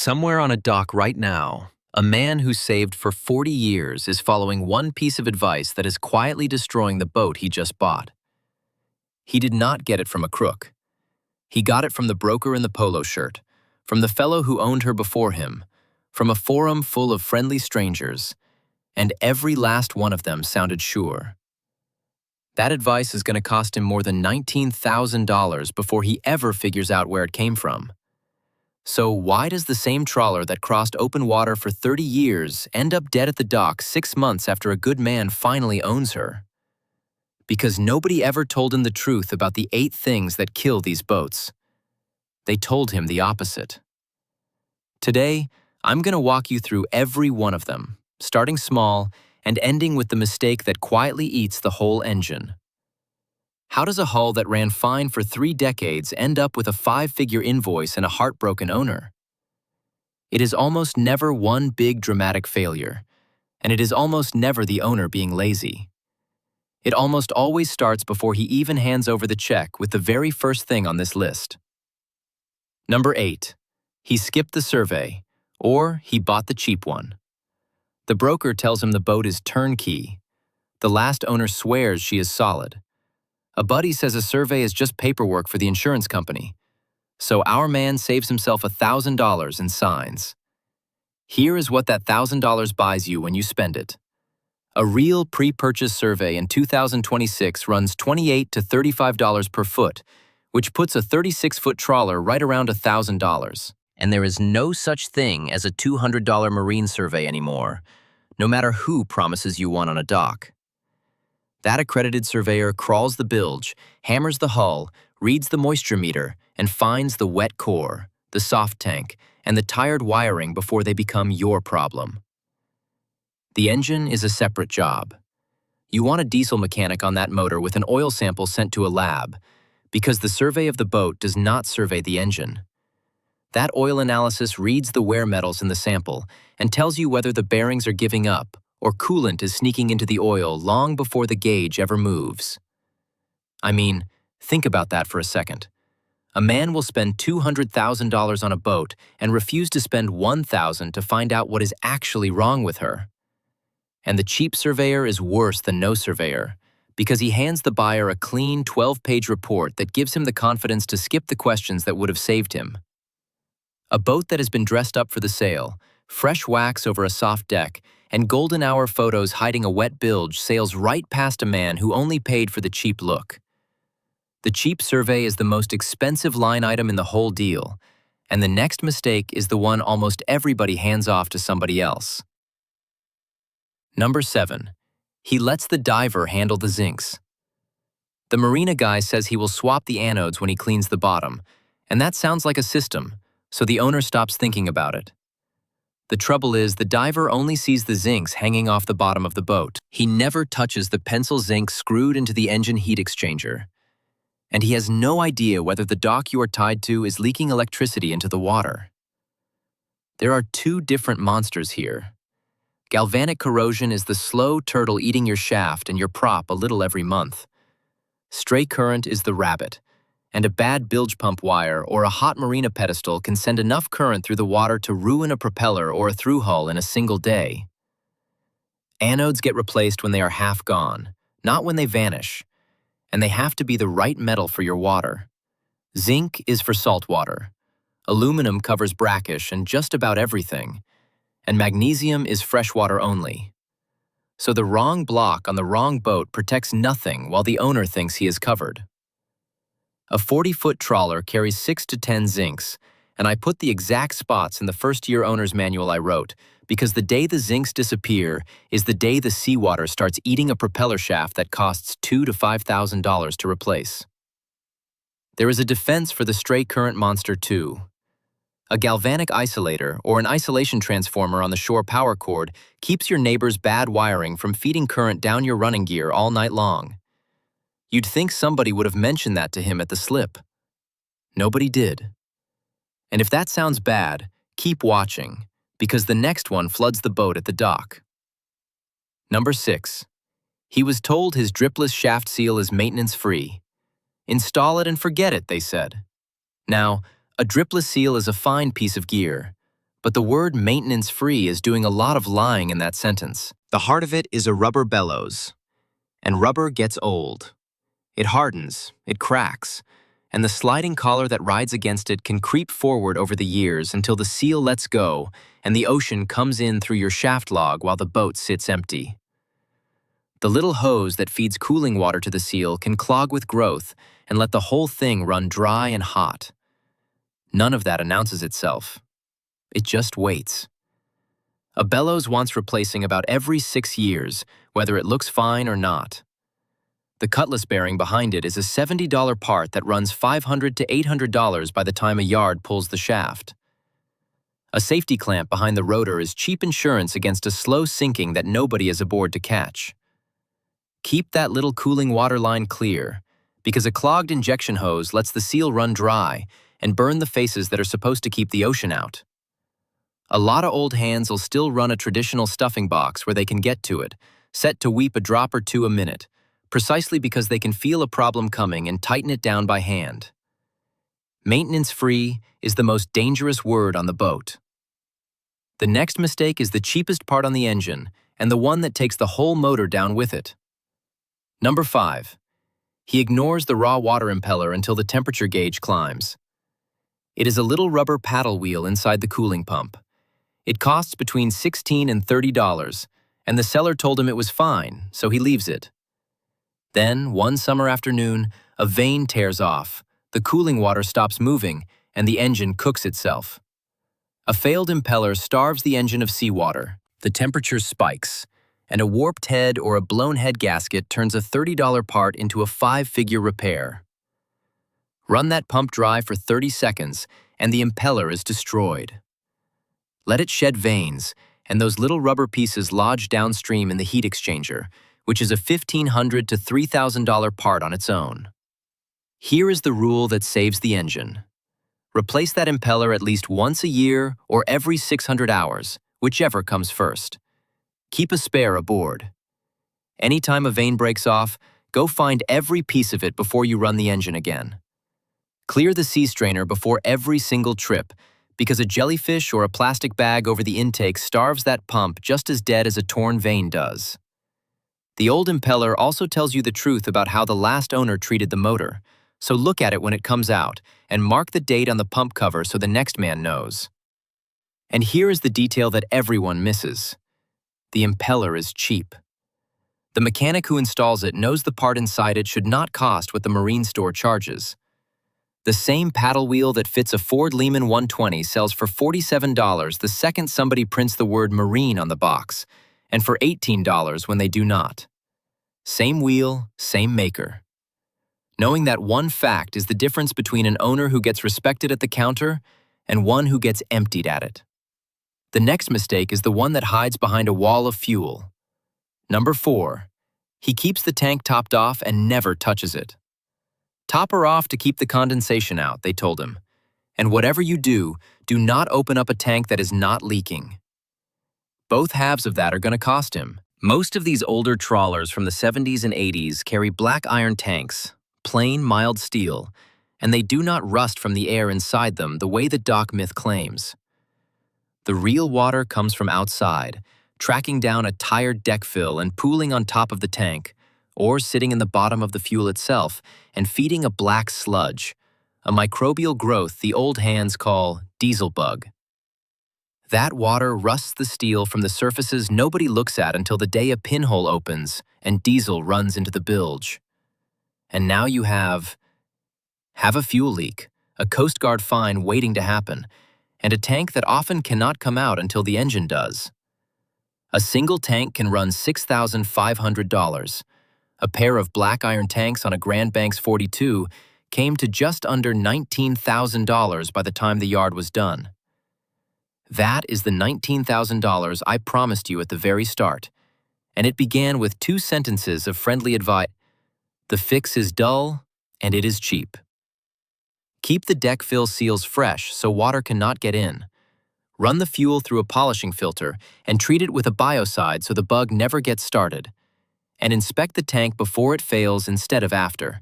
Somewhere on a dock right now, a man who saved for 40 years is following one piece of advice that is quietly destroying the boat he just bought. He did not get it from a crook. He got it from the broker in the polo shirt, from the fellow who owned her before him, from a forum full of friendly strangers, and every last one of them sounded sure. That advice is going to cost him more than $19,000 before he ever figures out where it came from. So why does the same trawler that crossed open water for 30 years end up dead at the dock 6 months after a good man finally owns her? Because nobody ever told him the truth about the 8 things that kill these boats. They told him the opposite. Today, I'm going to walk you through every one of them, starting small and ending with the mistake that quietly eats the whole engine. How does a hull that ran fine for 3 decades end up with a 5-figure invoice and a heartbroken owner? It is almost never one big dramatic failure, and it is almost never the owner being lazy. It almost always starts before he even hands over the check with the very first thing on this list. Number 8. He skipped the survey, or he bought the cheap one. The broker tells him the boat is turnkey. The last owner swears she is solid. A buddy says a survey is just paperwork for the insurance company. So our man saves himself $1,000 and signs. Here is what that $1,000 buys you when you spend it. A real pre-purchase survey in 2026 runs $28 to $35 per foot, which puts a 36-foot trawler right around $1,000. And there is no such thing as a $200 marine survey anymore, no matter who promises you one on a dock. That accredited surveyor crawls the bilge, hammers the hull, reads the moisture meter, and finds the wet core, the soft tank, and the tired wiring before they become your problem. The engine is a separate job. You want a diesel mechanic on that motor with an oil sample sent to a lab, because the survey of the boat does not survey the engine. That oil analysis reads the wear metals in the sample and tells you whether the bearings are giving up or coolant is sneaking into the oil long before the gauge ever moves. I mean, think about that for a second. A man will spend $200,000 on a boat and refuse to spend $1,000 to find out what is actually wrong with her. And the cheap surveyor is worse than no surveyor, because he hands the buyer a clean 12-page report that gives him the confidence to skip the questions that would have saved him. A boat that has been dressed up for the sale, fresh wax over a soft deck, and golden hour photos hiding a wet bilge sails right past a man who only paid for the cheap look. The cheap survey is the most expensive line item in the whole deal, and the next mistake is the one almost everybody hands off to somebody else. Number 7. He lets the diver handle the zincs. The marina guy says he will swap the anodes when he cleans the bottom, and that sounds like a system, so the owner stops thinking about it. The trouble is, the diver only sees the zincs hanging off the bottom of the boat. He never touches the pencil zinc screwed into the engine heat exchanger. And he has no idea whether the dock you are tied to is leaking electricity into the water. There are 2 different monsters here. Galvanic corrosion is the slow turtle eating your shaft and your prop a little every month. Stray current is the rabbit. And a bad bilge pump wire or a hot marina pedestal can send enough current through the water to ruin a propeller or a through hull in a single day. Anodes get replaced when they are half gone, not when they vanish, and they have to be the right metal for your water. Zinc is for salt water. Aluminum covers brackish and just about everything, and magnesium is freshwater only. So the wrong block on the wrong boat protects nothing while the owner thinks he is covered. A 40-foot trawler carries 6 to 10 zincs, and I put the exact spots in the first-year owner's manual I wrote because the day the zincs disappear is the day the seawater starts eating a propeller shaft that costs $2,000 to $5,000 to replace. There is a defense for the stray current monster too. A galvanic isolator or an isolation transformer on the shore power cord keeps your neighbor's bad wiring from feeding current down your running gear all night long. You'd think somebody would have mentioned that to him at the slip. Nobody did. And if that sounds bad, keep watching, because the next one floods the boat at the dock. Number 6. He was told his dripless shaft seal is maintenance-free. Install it and forget it, they said. Now, a dripless seal is a fine piece of gear, But the word maintenance-free is doing a lot of lying in that sentence. The heart of it is a rubber bellows. And rubber gets old. It hardens, it cracks, and the sliding collar that rides against it can creep forward over the years until the seal lets go and the ocean comes in through your shaft log while the boat sits empty. The little hose that feeds cooling water to the seal can clog with growth and let the whole thing run dry and hot. None of that announces itself. It just waits. A bellows wants replacing about every 6 years, whether it looks fine or not. The cutlass bearing behind it is a $70 part that runs $500 to $800 by the time a yard pulls the shaft. A safety clamp behind the rotor is cheap insurance against a slow sinking that nobody is aboard to catch. Keep that little cooling water line clear, because a clogged injection hose lets the seal run dry and burn the faces that are supposed to keep the ocean out. A lot of old hands will still run a traditional stuffing box where they can get to it, set to weep a drop or two a minute, precisely because they can feel a problem coming and tighten it down by hand. Maintenance-free is the most dangerous word on the boat. The next mistake is the cheapest part on the engine and the one that takes the whole motor down with it. Number 5. He ignores the raw water impeller until the temperature gauge climbs. It is a little rubber paddle wheel inside the cooling pump. It costs between $16 and $30, and the seller told him it was fine, so he leaves it. Then, one summer afternoon, a vane tears off, the cooling water stops moving, and the engine cooks itself. A failed impeller starves the engine of seawater, the temperature spikes, and a warped head or a blown head gasket turns a $30 part into a 5-figure repair. Run that pump dry for 30 seconds, and the impeller is destroyed. Let it shed vanes, and those little rubber pieces lodge downstream in the heat exchanger, which is a $1,500 to $3,000 part on its own. Here is the rule that saves the engine. Replace that impeller at least once a year or every 600 hours, whichever comes first. Keep a spare aboard. Anytime a vane breaks off, go find every piece of it before you run the engine again. Clear the sea strainer before every single trip, because a jellyfish or a plastic bag over the intake starves that pump just as dead as a torn vane does. The old impeller also tells you the truth about how the last owner treated the motor, so look at it when it comes out and mark the date on the pump cover so the next man knows. And here is the detail that everyone misses. The impeller is cheap. The mechanic who installs it knows the part inside it should not cost what the marine store charges. The same paddle wheel that fits a Ford Lehman 120 sells for $47 the second somebody prints the word marine on the box, and for $18 when they do not. Same wheel, same maker. Knowing that one fact is the difference between an owner who gets respected at the counter and one who gets emptied at it. The next mistake is the one that hides behind a wall of fuel. Number 4. He keeps the tank topped off and never touches it. Top her off to keep the condensation out, they told him. And whatever you do, do not open up a tank that is not leaking. Both halves of that are going to cost him. Most of these older trawlers from the 70s and 80s carry black iron tanks, plain mild steel, and they do not rust from the air inside them the way the dock myth claims. The real water comes from outside, tracking down a tired deck fill and pooling on top of the tank, or sitting in the bottom of the fuel itself and feeding a black sludge, a microbial growth the old hands call diesel bug. That water rusts the steel from the surfaces nobody looks at until the day a pinhole opens and diesel runs into the bilge. And now you have a fuel leak, a Coast Guard fine waiting to happen, and a tank that often cannot come out until the engine does. A single tank can run $6,500. A pair of black iron tanks on a Grand Banks 42 came to just under $19,000 by the time the yard was done. That is the $19,000 I promised you at the very start, and it began with 2 sentences of friendly advice. The fix is dull, and it is cheap. Keep the deck fill seals fresh so water cannot get in. Run the fuel through a polishing filter and treat it with a biocide so the bug never gets started. And inspect the tank before it fails instead of after.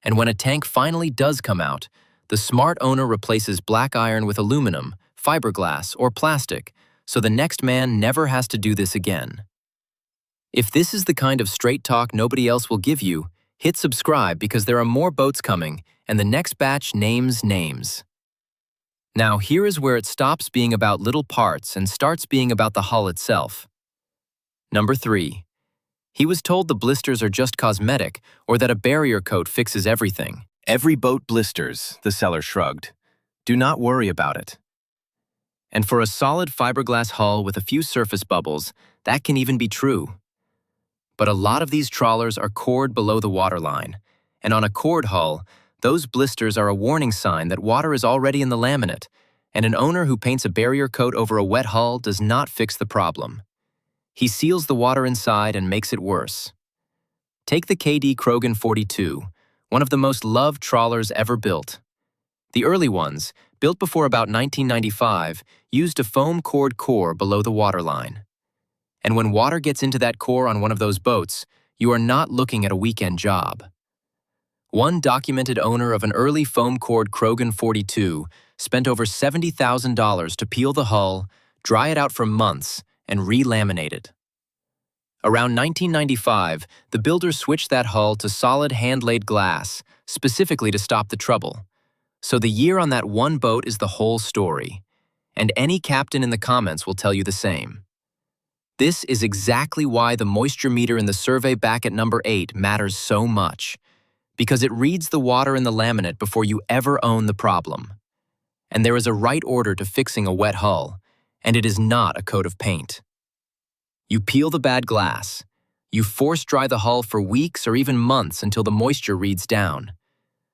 And when a tank finally does come out, the smart owner replaces black iron with aluminum, fiberglass, or plastic, so the next man never has to do this again. If this is the kind of straight talk nobody else will give you, hit subscribe because there are more boats coming, and the next batch names names. Now here is where it stops being about little parts and starts being about the hull itself. Number 3. He was told the blisters are just cosmetic or that a barrier coat fixes everything. Every boat blisters, the seller shrugged. Do not worry about it. And for a solid fiberglass hull with a few surface bubbles, that can even be true. But a lot of these trawlers are cored below the waterline, and on a cored hull, those blisters are a warning sign that water is already in the laminate, and an owner who paints a barrier coat over a wet hull does not fix the problem. He seals the water inside and makes it worse. Take the KD Krogan 42, one of the most loved trawlers ever built. The early ones, built before about 1995, used a foam cored core below the waterline. And when water gets into that core on one of those boats, you are not looking at a weekend job. One documented owner of an early foam cored Krogan 42 spent over $70,000 to peel the hull, dry it out for months, and re-laminate it. Around 1995, the builders switched that hull to solid hand-laid glass, specifically to stop the trouble. So the year on that one boat is the whole story, and any captain in the comments will tell you the same. This is exactly why the moisture meter in the survey back at number 8 matters so much, because it reads the water in the laminate before you ever own the problem. And there is a right order to fixing a wet hull, and it is not a coat of paint. You peel the bad glass. You force dry the hull for weeks or even months until the moisture reads down.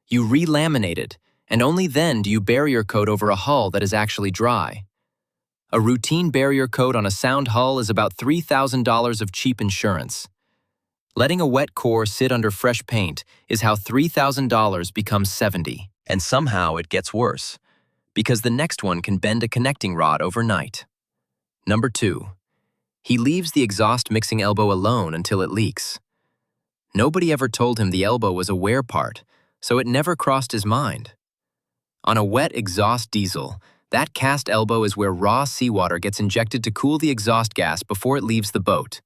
You re-laminate it, and only then do you barrier coat over a hull that is actually dry. A routine barrier coat on a sound hull is about $3,000 of cheap insurance. Letting a wet core sit under fresh paint is how $3,000 becomes $70,000. And somehow it gets worse, because the next one can bend a connecting rod overnight. Number 2. He leaves the exhaust mixing elbow alone until it leaks. Nobody ever told him the elbow was a wear part, so it never crossed his mind. On a wet exhaust diesel, that cast elbow is where raw seawater gets injected to cool the exhaust gas before it leaves the boat,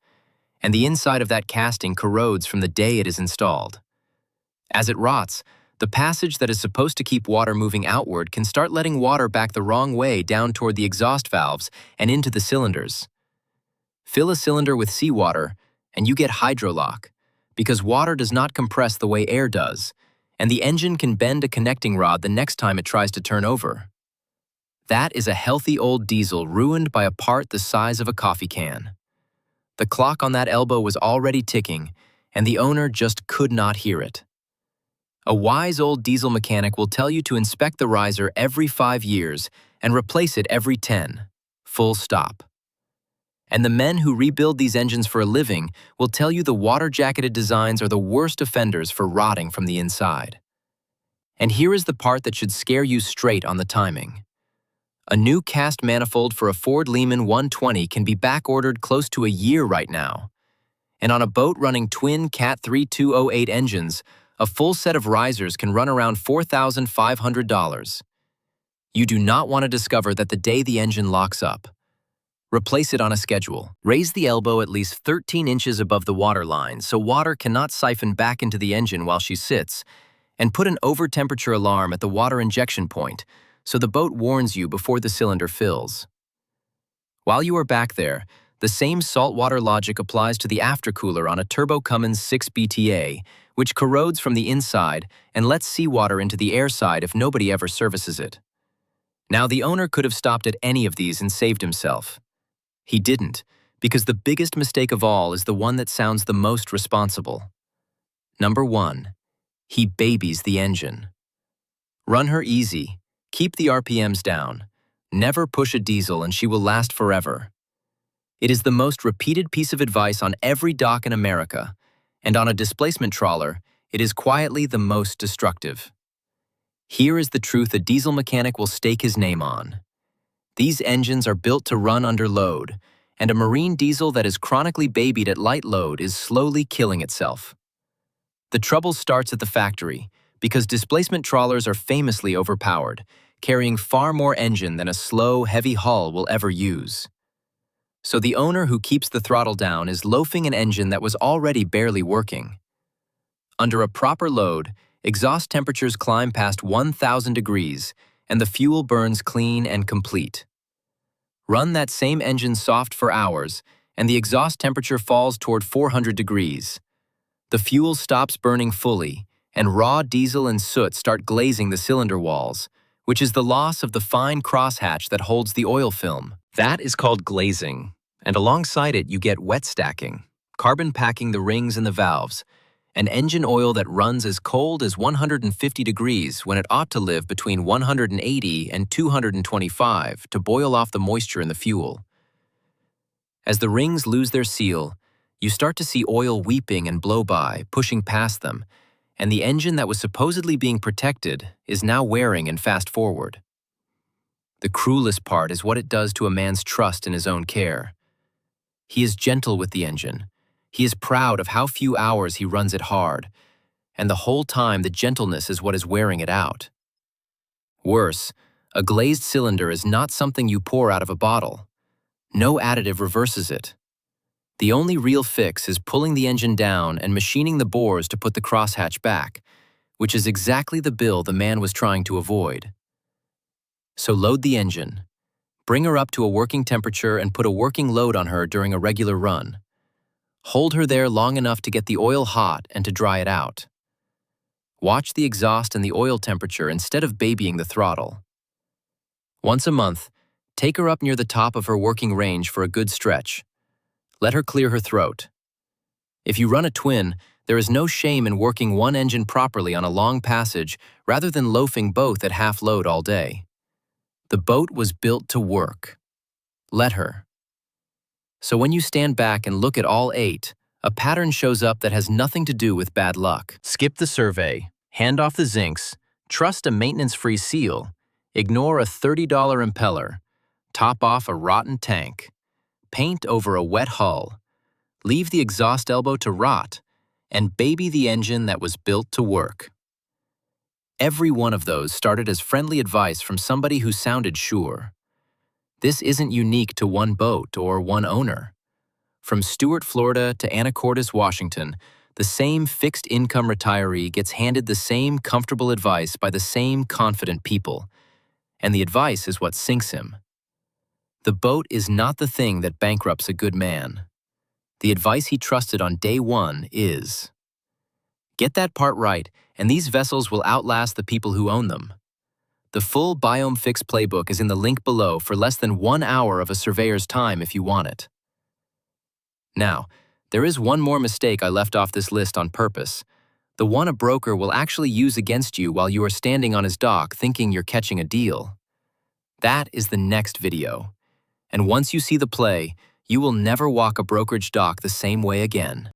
and the inside of that casting corrodes from the day it is installed. As it rots, the passage that is supposed to keep water moving outward can start letting water back the wrong way down toward the exhaust valves and into the cylinders. Fill a cylinder with seawater, and you get hydrolock, because water does not compress the way air does, and the engine can bend a connecting rod the next time it tries to turn over. That is a healthy old diesel ruined by a part the size of a coffee can. The clock on that elbow was already ticking, and the owner just could not hear it. A wise old diesel mechanic will tell you to inspect the riser every 5 years and replace it every 10. Full stop. And the men who rebuild these engines for a living will tell you the water-jacketed designs are the worst offenders for rotting from the inside. And here is the part that should scare you straight on the timing. A new cast manifold for a Ford Lehman 120 can be back-ordered close to a year right now. And on a boat running twin Cat 3208 engines, a full set of risers can run around $4,500. You do not want to discover that the day the engine locks up. Replace it on a schedule. Raise the elbow at least 13 inches above the waterline so water cannot siphon back into the engine while she sits, and put an over-temperature alarm at the water injection point so the boat warns you before the cylinder fills. While you are back there, the same saltwater logic applies to the aftercooler on a Turbo Cummins 6BTA, which corrodes from the inside and lets seawater into the air side if nobody ever services it. Now, the owner could have stopped at any of these and saved himself. He didn't, because the biggest mistake of all is the one that sounds the most responsible. Number 1. He babies the engine. Run her easy, keep the RPMs down, never push a diesel and she will last forever. It is the most repeated piece of advice on every dock in America, and on a displacement trawler, it is quietly the most destructive. Here is the truth a diesel mechanic will stake his name on. These engines are built to run under load, and a marine diesel that is chronically babied at light load is slowly killing itself. The trouble starts at the factory, because displacement trawlers are famously overpowered, carrying far more engine than a slow, heavy hull will ever use. So the owner who keeps the throttle down is loafing an engine that was already barely working. Under a proper load, exhaust temperatures climb past 1,000 degrees, and the fuel burns clean and complete. Run that same engine soft for hours, and the exhaust temperature falls toward 400 degrees. The fuel stops burning fully, and raw diesel and soot start glazing the cylinder walls, which is the loss of the fine crosshatch that holds the oil film. That is called glazing, and alongside it you get wet stacking, carbon packing the rings and the valves, an engine oil that runs as cold as 150 degrees when it ought to live between 180 and 225 to boil off the moisture in the fuel. As the rings lose their seal, you start to see oil weeping and blow by, pushing past them, and the engine that was supposedly being protected is now wearing and fast forward. The cruelest part is what it does to a man's trust in his own care. He is gentle with the engine. He is proud of how few hours he runs it hard, and the whole time the gentleness is what is wearing it out. Worse, a glazed cylinder is not something you pour out of a bottle. No additive reverses it. The only real fix is pulling the engine down and machining the bores to put the crosshatch back, which is exactly the bill the man was trying to avoid. So load the engine, bring her up to a working temperature and put a working load on her during a regular run. Hold her there long enough to get the oil hot and to dry it out. Watch the exhaust and the oil temperature instead of babying the throttle. Once a month, take her up near the top of her working range for a good stretch. Let her clear her throat. If you run a twin, there is no shame in working one engine properly on a long passage rather than loafing both at half load all day. The boat was built to work. Let her. So when you stand back and look at all 8, a pattern shows up that has nothing to do with bad luck. Skip the survey, hand off the zincs, trust a maintenance-free seal, ignore a $30 impeller, top off a rotten tank, paint over a wet hull, leave the exhaust elbow to rot, and baby the engine that was built to work. Every one of those started as friendly advice from somebody who sounded sure. This isn't unique to one boat or one owner. From Stuart, Florida to Anacortes, Washington, the same fixed-income retiree gets handed the same comfortable advice by the same confident people, and the advice is what sinks him. The boat is not the thing that bankrupts a good man. The advice he trusted on day one is: get that part right, and these vessels will outlast the people who own them. The full Biome Fix playbook is in the link below for less than 1 hour of a surveyor's time if you want it. Now, there is one more mistake I left off this list on purpose, the one a broker will actually use against you while you are standing on his dock thinking you're catching a deal. That is the next video, and once you see the play, you will never walk a brokerage dock the same way again.